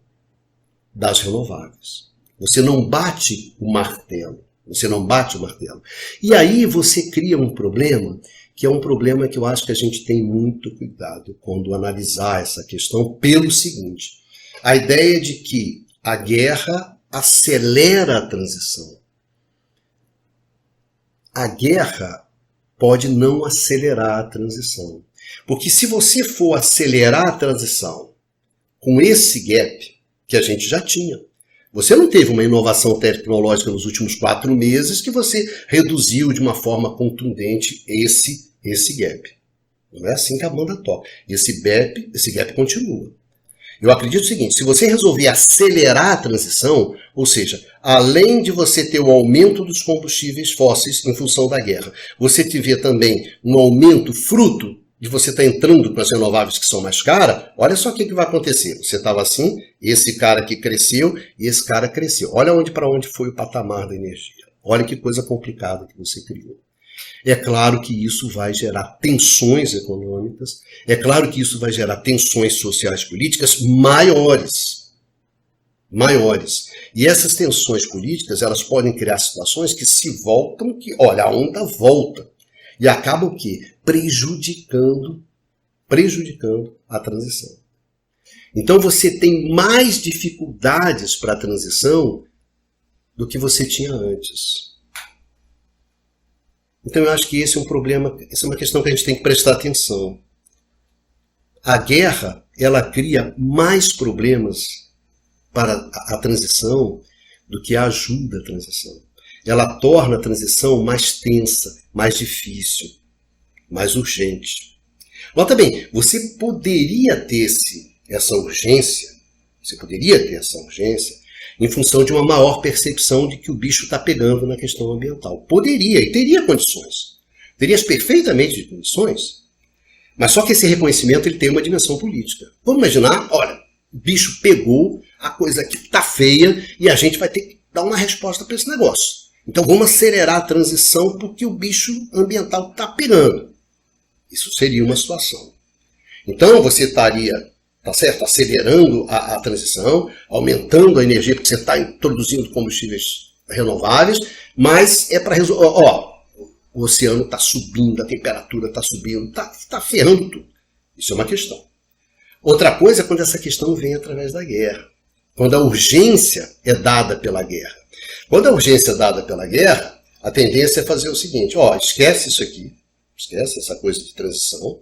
das renováveis. Você não bate o martelo. Você não bate o martelo. E aí você cria um problema, que é um problema que eu acho que a gente tem muito cuidado quando analisar essa questão, pelo seguinte. A ideia de que a guerra acelera a transição. A guerra pode não acelerar a transição. Porque se você for acelerar a transição com esse gap, que a gente já tinha. Você não teve uma inovação tecnológica nos últimos 4 meses que você reduziu de uma forma contundente esse gap. Não é assim que a banda toca. Esse gap continua. Eu acredito o seguinte, se você resolver acelerar a transição, ou seja, além de você ter o aumento dos combustíveis fósseis em função da guerra, você tiver também um aumento fruto de você estar entrando para as renováveis que são mais caras, olha só o que vai acontecer. Você estava assim, esse cara aqui cresceu e esse cara cresceu. Olha para onde foi o patamar da energia. Olha que coisa complicada que você criou. É claro que isso vai gerar tensões econômicas, é claro que isso vai gerar tensões sociais políticas maiores. E essas tensões políticas, elas podem criar situações que se voltam, olha, a onda volta. E acaba o quê? Prejudicando a transição. Então você tem mais dificuldades para a transição do que você tinha antes. Então eu acho que esse é um problema, essa é uma questão que a gente tem que prestar atenção. A guerra, ela cria mais problemas para a transição do que ajuda a transição. Ela torna a transição mais tensa, mais difícil, mais urgente. Nota bem, você poderia ter essa urgência em função de uma maior percepção de que o bicho está pegando na questão ambiental. Poderia e teria condições. Terias perfeitamente condições. Mas só que esse reconhecimento ele tem uma dimensão política. Vamos imaginar, olha, o bicho pegou, a coisa aqui está feia e a gente vai ter que dar uma resposta para esse negócio. Então vamos acelerar a transição porque o bicho ambiental está pegando. Isso seria uma situação. Então você estaria, tá certo, acelerando a transição, aumentando a energia, porque você está introduzindo combustíveis renováveis, mas é para resolver. O oceano está subindo, a temperatura está subindo, está ferrando tudo. Isso é uma questão. Outra coisa é quando essa questão vem através da guerra. Quando a urgência é dada pela guerra. Quando a urgência é dada pela guerra, a tendência é fazer o seguinte, esquece isso aqui, esquece essa coisa de transição,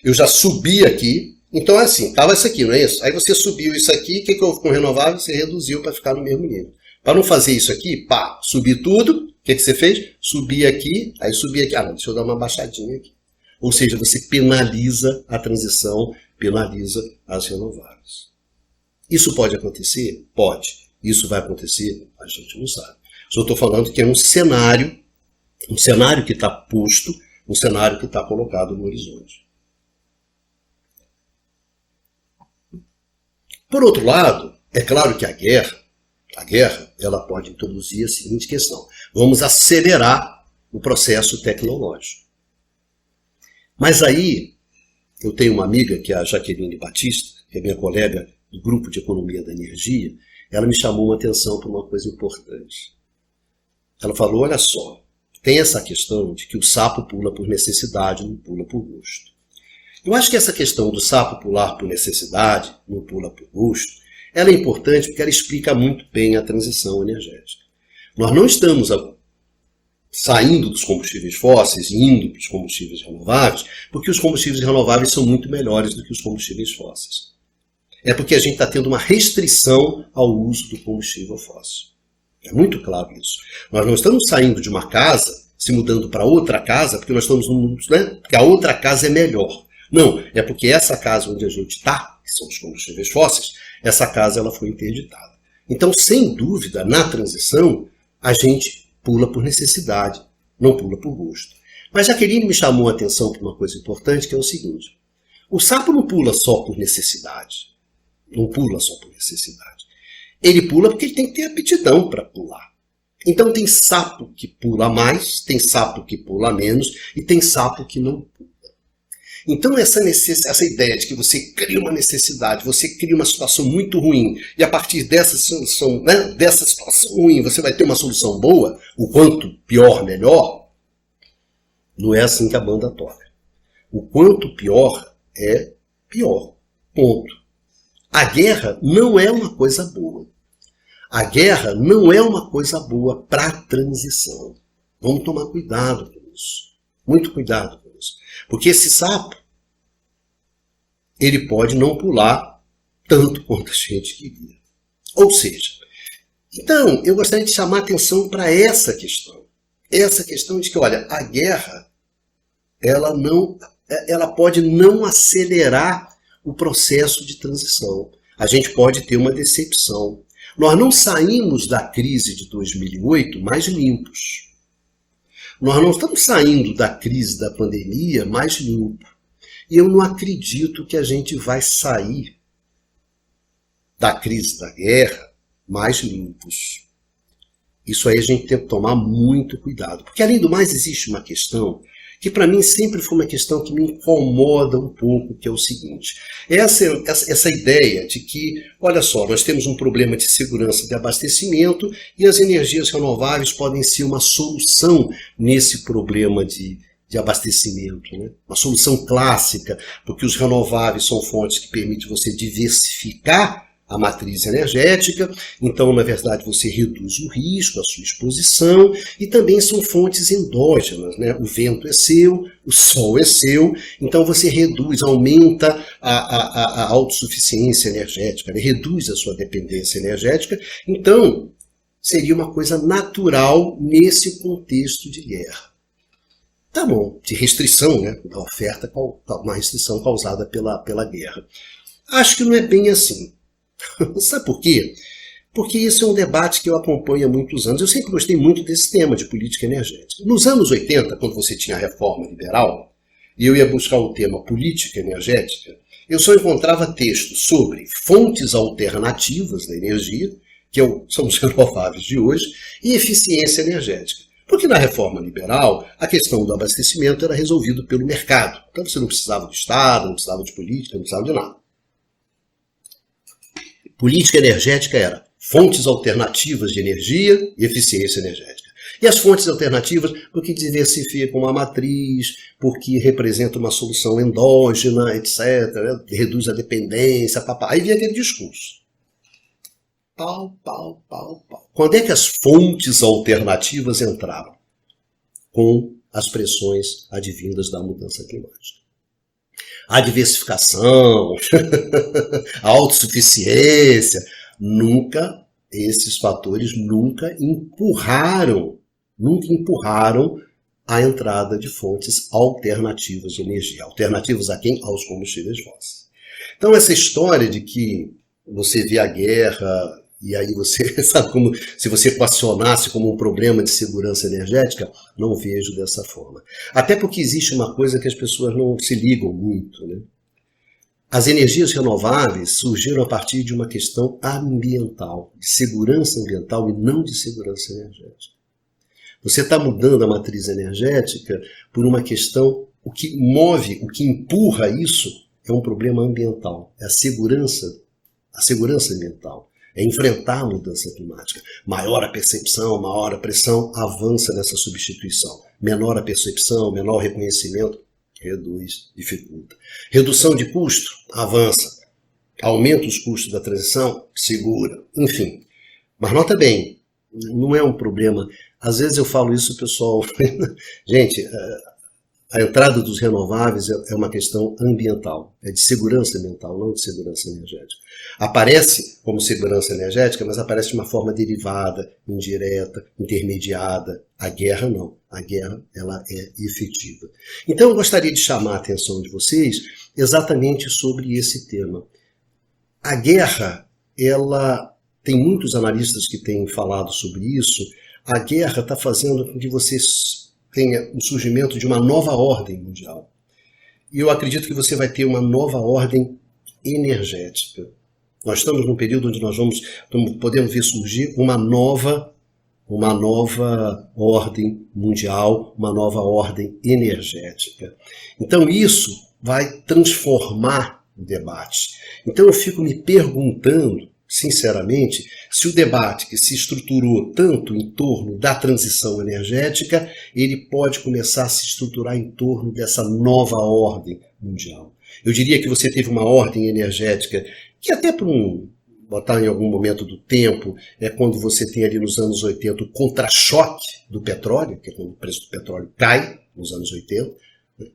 eu já subi aqui, então é assim, estava isso aqui, não é isso? Aí você subiu isso aqui, o que houve com o renovável? Você reduziu para ficar no mesmo nível. Para não fazer isso aqui, subir tudo, o que você fez? Subir aqui, aí subir aqui, não, deixa eu dar uma baixadinha aqui. Ou seja, você penaliza a transição, penaliza as renováveis. Isso pode acontecer? Pode. Isso vai acontecer? A gente não sabe. Só estou falando que é um cenário que está posto, um cenário que está colocado no horizonte. Por outro lado, é claro que a guerra, ela pode introduzir a seguinte questão. Vamos acelerar o processo tecnológico. Mas aí, eu tenho uma amiga, que é a Jaqueline Batista, que é minha colega do Grupo de Economia da Energia, ela me chamou uma atenção para uma coisa importante. Ela falou, olha só, tem essa questão de que o sapo pula por necessidade, não pula por gosto. Eu acho que essa questão do sapo pular por necessidade, não pula por gosto, ela é importante porque ela explica muito bem a transição energética. Nós não estamos saindo dos combustíveis fósseis e indo para os combustíveis renováveis, porque os combustíveis renováveis são muito melhores do que os combustíveis fósseis. É porque a gente está tendo uma restrição ao uso do combustível fóssil. É muito claro isso. Nós não estamos saindo de uma casa, se mudando para outra casa, porque nós estamos porque a outra casa é melhor. Não, é porque essa casa onde a gente está, que são os combustíveis fósseis, essa casa ela foi interditada. Então, sem dúvida, na transição, a gente pula por necessidade, não pula por gosto. Mas Jaqueline me chamou a atenção para uma coisa importante, que é o seguinte. O sapo não pula só por necessidade. Não pula só por necessidade. Ele pula porque ele tem que ter aptidão para pular. Então tem sapo que pula mais, tem sapo que pula menos e tem sapo que não pula. Então essa ideia de que você cria uma necessidade, você cria uma situação muito ruim e a partir dessa situação, dessa situação ruim você vai ter uma solução boa, o quanto pior, melhor, não é assim que a banda toca. O quanto pior é pior. Ponto. A guerra não é uma coisa boa. A guerra não é uma coisa boa para a transição. Vamos tomar cuidado com isso. Muito cuidado com isso. Porque esse sapo, ele pode não pular tanto quanto a gente queria. Ou seja, então, eu gostaria de chamar a atenção para essa questão. Essa questão de que, olha, a guerra, ela pode não acelerar o processo de transição. A gente pode ter uma decepção. Nós não saímos da crise de 2008 mais limpos. Nós não estamos saindo da crise da pandemia mais limpos. E eu não acredito que a gente vai sair da crise da guerra mais limpos. Isso aí a gente tem que tomar muito cuidado. Porque, além do mais, existe uma questão que para mim sempre foi uma questão que me incomoda um pouco, que é o seguinte. Essa ideia de que, olha só, nós temos um problema de segurança de abastecimento e as energias renováveis podem ser uma solução nesse problema de abastecimento, né? Uma solução clássica, porque os renováveis são fontes que permitem você diversificar a matriz energética, então, na verdade, você reduz o risco, a sua exposição, e também são fontes endógenas, né? O vento é seu, o sol é seu, então você reduz, aumenta a autossuficiência energética, né? Reduz a sua dependência energética, então seria uma coisa natural nesse contexto de guerra. Tá bom, de restrição, né, da oferta, uma restrição causada pela guerra. Acho que não é bem assim. Sabe por quê? Porque isso é um debate que eu acompanho há muitos anos. Eu sempre gostei muito desse tema de política energética. Nos anos 80, quando você tinha a reforma liberal, e eu ia buscar o tema política energética, eu só encontrava textos sobre fontes alternativas da energia, que são os renováveis de hoje, e eficiência energética. Porque na reforma liberal, a questão do abastecimento era resolvida pelo mercado. Então você não precisava do Estado, não precisava de política, não precisava de nada. Política energética era fontes alternativas de energia e eficiência energética. E as fontes alternativas, porque diversificam a matriz, porque representam uma solução endógena, etc., né? Reduz a dependência, papá. Aí vinha aquele discurso. Pau. Quando é que as fontes alternativas entraram? Com as pressões advindas da mudança climática. A diversificação, a autossuficiência, esses fatores nunca empurraram a entrada de fontes alternativas de energia. Alternativas a quem? Aos combustíveis fósseis. Então essa história de que você vê a guerra e aí você sabe como se você equacionasse como um problema de segurança energética, não vejo dessa forma. Até porque existe uma coisa que as pessoas não se ligam muito, né? As energias renováveis surgiram a partir de uma questão ambiental, de segurança ambiental e não de segurança energética. Você está mudando a matriz energética por uma questão, o que move, o que empurra isso é um problema ambiental, é a segurança ambiental. É enfrentar a mudança climática. Maior a percepção, maior a pressão, avança nessa substituição. Menor a percepção, menor o reconhecimento, reduz, dificulta. Redução de custo, avança. Aumenta os custos da transição, segura. Enfim. Mas nota bem, não é um problema. Às vezes eu falo isso, pessoal. Gente, a entrada dos renováveis é uma questão ambiental, é de segurança ambiental, não de segurança energética. Aparece como segurança energética, mas aparece de uma forma derivada, indireta, intermediada. A guerra não. A guerra ela é efetiva. Então eu gostaria de chamar a atenção de vocês exatamente sobre esse tema. A guerra, ela tem muitos analistas que têm falado sobre isso. A guerra está fazendo com que vocês tenha o surgimento de uma nova ordem mundial. E eu acredito que você vai ter uma nova ordem energética. Nós estamos num período onde nós podemos ver surgir uma nova ordem mundial, uma nova ordem energética. Então isso vai transformar o debate. Então eu fico me perguntando, sinceramente, se o debate que se estruturou tanto em torno da transição energética, ele pode começar a se estruturar em torno dessa nova ordem mundial. Eu diria que você teve uma ordem energética que até para botar em algum momento do tempo, é quando você tem ali nos anos 80 o contra-choque do petróleo, que é quando o preço do petróleo cai nos anos 80,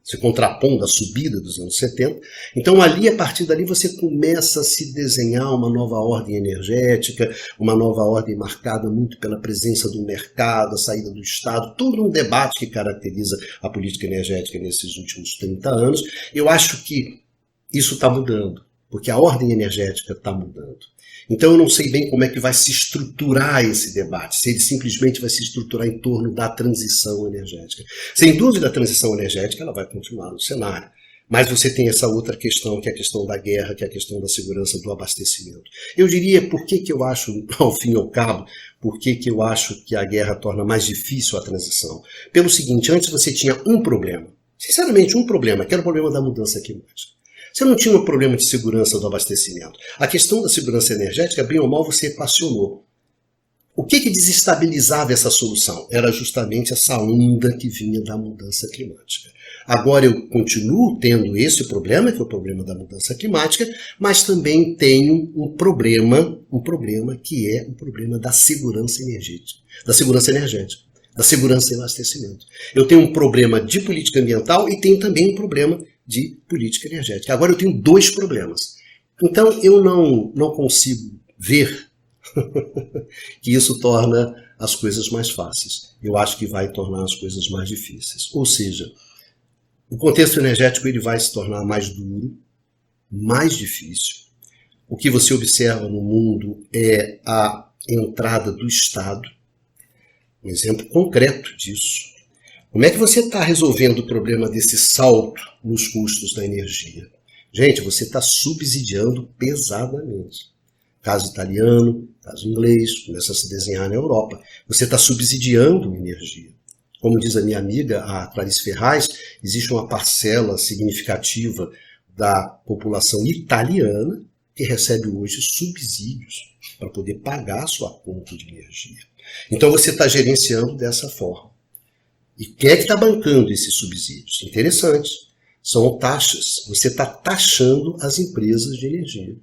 se contrapondo à subida dos anos 70. Então ali, a partir dali, você começa a se desenhar uma nova ordem energética, uma nova ordem marcada muito pela presença do mercado, a saída do Estado, todo um debate que caracteriza a política energética nesses últimos 30 anos. Eu acho que isso está mudando, porque a ordem energética está mudando. Então eu não sei bem como é que vai se estruturar esse debate, se ele simplesmente vai se estruturar em torno da transição energética. Sem dúvida a transição energética ela vai continuar no cenário, mas você tem essa outra questão, que é a questão da guerra, que é a questão da segurança do abastecimento. Eu diria, por que eu acho, ao fim e ao cabo, por que eu acho que a guerra torna mais difícil a transição? Pelo seguinte, antes você tinha um problema, sinceramente um problema, que era o problema da mudança climática. Você não tinha um problema de segurança do abastecimento. A questão da segurança energética, bem ou mal, você equacionou. O que desestabilizava essa solução? Era justamente essa onda que vinha da mudança climática. Agora eu continuo tendo esse problema, que é o problema da mudança climática, mas também tenho um problema que é o problema da segurança energética, da segurança e abastecimento. Eu tenho um problema de política ambiental e tenho também um problema de política energética. Agora eu tenho dois problemas. Então eu não consigo ver que isso torna as coisas mais fáceis. Eu acho que vai tornar as coisas mais difíceis. Ou seja, o contexto energético ele vai se tornar mais duro, mais difícil. O que você observa no mundo é a entrada do Estado. Um exemplo concreto disso. Como é que você está resolvendo o problema desse salto nos custos da energia? Gente, você está subsidiando pesadamente. Caso italiano, caso inglês, começa a se desenhar na Europa. Você está subsidiando energia. Como diz a minha amiga, a Clarice Ferraz, existe uma parcela significativa da população italiana que recebe hoje subsídios para poder pagar a sua conta de energia. Então você está gerenciando dessa forma. E quem é que está bancando esses subsídios? Interessante. São taxas. Você está taxando as empresas de energia.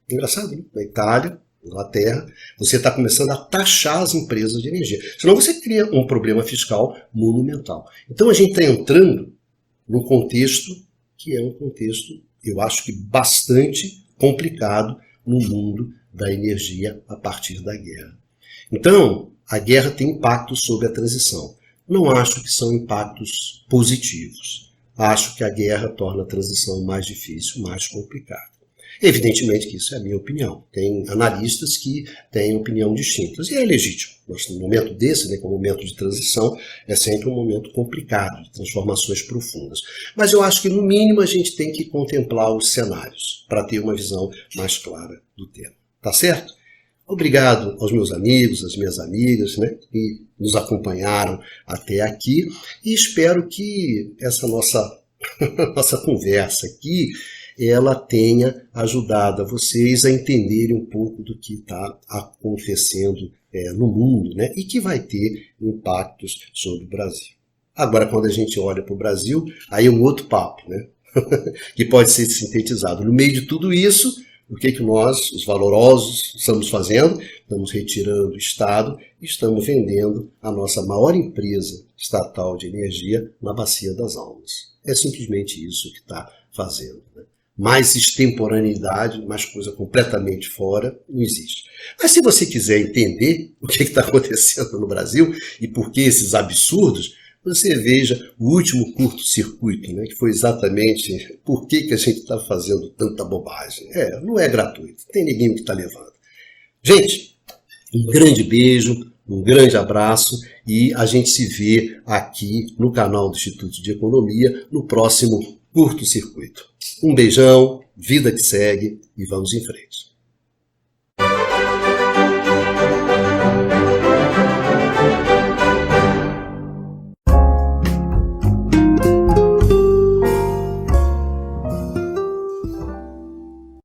Engraçado, né? Na Itália, Inglaterra, você está começando a taxar as empresas de energia. Senão você cria um problema fiscal monumental. Então a gente está entrando num contexto que é um contexto, eu acho que bastante complicado no mundo da energia a partir da guerra. Então, a guerra tem impactos sobre a transição. Não acho que são impactos positivos. Acho que a guerra torna a transição mais difícil, mais complicada. Evidentemente que isso é a minha opinião. Tem analistas que têm opinião distinta. E é legítimo. No momento desse, né, que é um momento de transição, é sempre um momento complicado, de transformações profundas. Mas eu acho que, no mínimo, a gente tem que contemplar os cenários para ter uma visão mais clara do tema. Tá certo? Obrigado aos meus amigos, às minhas amigas, né, que nos acompanharam até aqui. E espero que essa nossa conversa aqui ela tenha ajudado a vocês a entenderem um pouco do que está acontecendo no mundo, né? E que vai ter impactos sobre o Brasil. Agora, quando a gente olha para o Brasil, aí é um outro papo, né? Que pode ser sintetizado. No meio de tudo isso, o que nós, os valorosos, estamos fazendo? Estamos retirando o Estado e estamos vendendo a nossa maior empresa estatal de energia na Bacia das Almas. É simplesmente isso que está fazendo, né? Mais extemporaneidade, mais coisa completamente fora, não existe. Mas se você quiser entender o que está acontecendo no Brasil e por que esses absurdos, você veja o último curto-circuito, né, que foi exatamente por que a gente está fazendo tanta bobagem. Não é gratuito, não tem ninguém que está levando. Gente, um grande beijo, um grande abraço e a gente se vê aqui no canal do Instituto de Economia no próximo curto-circuito. Um beijão, vida que segue e vamos em frente.